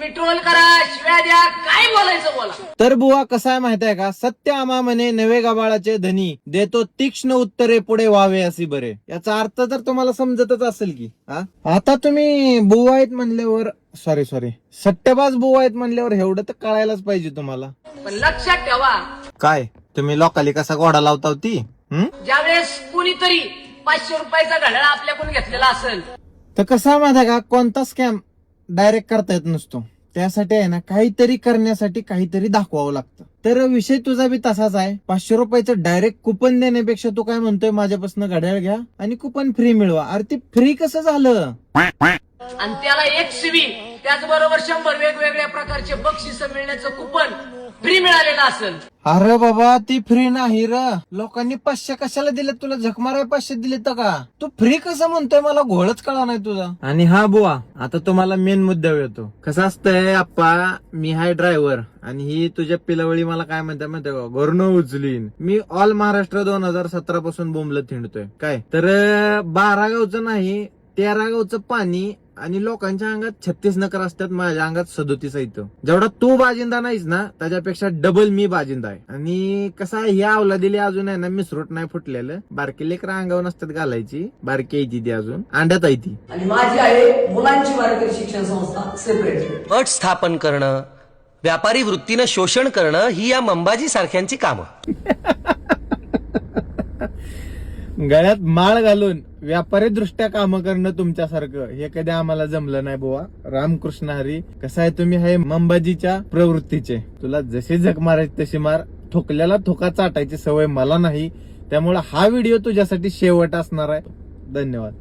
तुम्ही ट्रोल करा, शिव्या द्या, काय बोलायचं बोला. तर बुवा कसं आहे माहित आहे का, सत्य आमा म्हणे नवे गबाळाचे धनी, देतो तीक्ष्ण उत्तरे पुढे व्हावे असे बरे. याचा अर्थ तर तुम्हाला समजतच असेल की. आता तुम्ही बुवा आहेत म्हणल्यावर सॉरी सट्टेबाज बुवा आहेत म्हणल्यावर एवढं तर कळायलाच पाहिजे तुम्हाला. पण लक्षात ठेवा, काय तुम्ही लोकाली कसा घोडा लावता होती? ज्यावेळेस कुणीतरी 500 रुपयाचा घड्याळ आपल्याकडून घेतलेला असेल, तर कसं माहिती आहे का, कोणता स्कॅम डायरेक्ट करता येत नसतो. त्यासाठी आहे ना, काहीतरी करण्यासाठी काहीतरी दाखवावं लागतं. तर विषय तुझा बी तसाच आहे. 500 रुपयाचं डायरेक्ट कुपन देण्यापेक्षा तू काय म्हणतोय, माझ्यापासून घड्याळ घ्या आणि कुपन फ्री मिळवा. अरे ते फ्री कसं झालं? आणि त्याला एक सीवी, त्याचबरोबर 100 वेगवेगळ्या प्रकारचे बक्षीस मिळण्याचं कुपन फ्री मिळालेलं असेल. अरे बाबा ती फ्री नाही र. लोकांनी 500 कशाला दिले तुला? झकमाराय 500 दिले तर का? तू फ्री कसं म्हणतोय? मला घोळच कळा नाही तुझा. आणि हा बुवा, आता तुम्हाला मेन मुद्द्यावर येतो. कसं असतंय आप्पा, मी हाय ड्रायव्हर आणि ही तुझ्या पिलावळी मला काय म्हणते का, घरनं उचलीन. मी ऑल महाराष्ट्र 2017 पासून बोंबलत हिंडतोय. काय तर 12 गावचं नाही, 13 गावचं पाणी आणि लोकांच्या अंगात 36 नकर असतात, माझ्या अंगात 37 येतं. जेवढा तू बाजिंदा नाहीस ना, त्याच्यापेक्षा डबल मी बाजिंदा आहे. आणि कसं आहे, ह्या अवलादीले अजून आहे ना मिसरूट नाही फुटलेलं. बारकी लेकरं अंगावर नसतात घालायची, बारकी आहे ती अजून अंड्यात आहे ती. आणि माझी आहे मुलांची वारकरी शिक्षण संस्था सेपरेट. गट स्थापन करणं, व्यापारी वृत्तीनं शोषण करणं ही या मंबाजी सारख्यांची कामं. गळ्यात माळ घालून व्यापारी दृष्ट्या कामं करणं तुमच्यासारखं हे कधी आम्हाला जमलं नाही बुवा. रामकृष्ण हरी. कसं आहे, तुम्ही हे मंबाजीच्या प्रवृत्तीचे. तुला जशी झक मारायची तशी मार, ठोकल्याला ठोका चाटायची सवय मला नाही. त्यामुळे हा व्हिडिओ तुझ्यासाठी शेवट असणार आहे. धन्यवाद.